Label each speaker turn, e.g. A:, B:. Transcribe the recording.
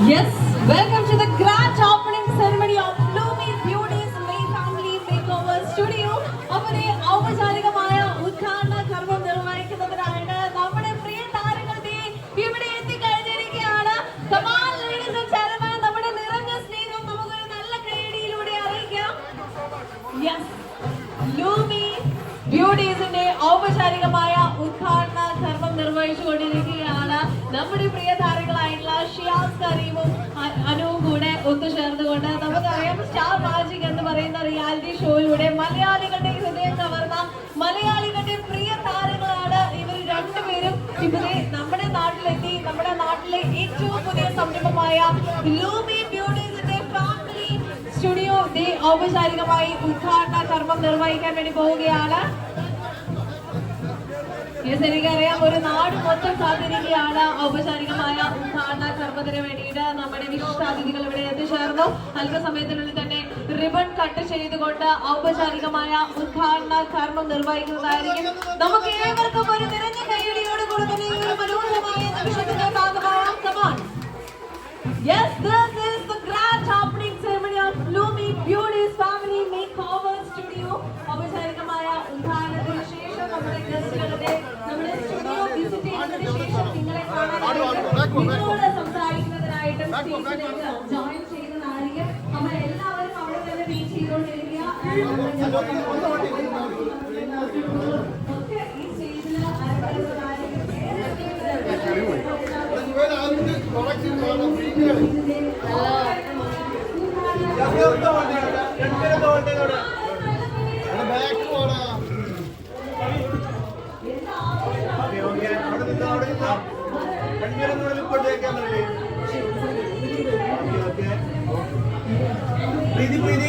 A: Yes, welcome to the grand opening ceremony of Bloomy Beauty's May Family Makeover Studio. അവരെ ഔപചാരികമായ ഉദ്ഘാടന കർമ്മം നിർവഹിക്കുന്നതിനായിട്ട് നമ്മുടെ പ്രിയ താരങ്ങളുടെ ഇവിടെ എത്തിക്കഴിഞ്ഞിരിക്കുകയാണ്. Come on, ladies and gentlemen, നമ്മുടെ നിറഞ്ഞ സ്നേഹം നമുക്കൊരു നല്ല കൈയടിയിലൂടെ അറിയിക്കാം. Yes, Bloomy Beauty'സിന്റെ ഔപചാരികമായ ഉദ്ഘാടന കർമ്മം നിർവഹിച്ചുകൊണ്ടിരിക്കുകയാണ്. നമ്മുടെ പ്രിയ താരങ്ങളായിട്ടുള്ള ഷിയാസ് കരീമും അനുവും കൂടെ ഒത്തുചേർന്നുകൊണ്ട് നമുക്കറിയാം സ്റ്റാർ മാജിക് എന്ന് പറയുന്ന റിയാലിറ്റി ഷോയിലൂടെ മലയാളികളുടെ ഹൃദയം കവർന്ന മലയാളികളുടെ പ്രിയ താരങ്ങളാണ് ഇവർ രണ്ടുപേരും. ഇവിടെ നമ്മുടെ നാട്ടിലെത്തി നമ്മുടെ നാട്ടിലെ ഏറ്റവും പുതിയ സംരംഭമായ ബ്ലൂമി ബ്യൂട്ടീസിന്റെ ഫാമിലി സ്റ്റുഡിയോ ഔപചാരികമായി ഉദ്ഘാടന കർമ്മം നിർവഹിക്കാൻ വേണ്ടി പോവുകയാണ്. എനിക്കറിയാം ഒരു നാട് മൊത്തം കാത്തിരിക്കുകയാണ് ഔപചാരികമായ ഉദ്ഘാടന കർമ്മത്തിന് വേണ്ടിയിട്ട്. നമ്മുടെ വിശിഷ്ടാതിഥികൾ ഇവിടെ എത്തിച്ചേർന്നു. അല്പസമയത്തിനുള്ളിൽ തന്നെ റിബൺ കട്ട് ചെയ്തുകൊണ്ട് ഔപചാരികമായ ഉദ്ഘാടന കർമ്മം നിർവഹിക്കുന്നതായിരിക്കും. നമുക്ക് ഏവർക്കും ഒരു നിറഞ്ഞ കൈയടിയോട് കൂടെ തന്നെ ഈ ഒരു മനോഹരമായ നിമിഷത്തിന്റെ ഭാഗമാകാം. Come on. Yes, this is the grand opening ceremony of Bloomy Beauty's Family Makeover Studio. ഔപചാരികമായ ഉദ്ഘാടനത്തിന് ശേഷം നമ്മുടെ ഗസ്റ്റുകളുടെ നമ്മുടെ സ്റ്റുഡിയോ വിസിറ്റ് ചെയ്തതിനു ശേഷം നിങ്ങളെ കാണാനായിട്ട് നിങ്ങളോട് സംസാരിക്കുന്നതിനായിട്ടും സ്റ്റേജിലേക്ക് ജോയിൻ ചെയ്യുന്നതായിരിക്കും. നമ്മൾ എല്ലാവരും അവിടെ തന്നെ വെയിറ്റ് ചെയ്തുകൊണ്ടിരിക്കുക. ഒക്കെ ഈ സ്റ്റേജിൽ
B: പ്രീതി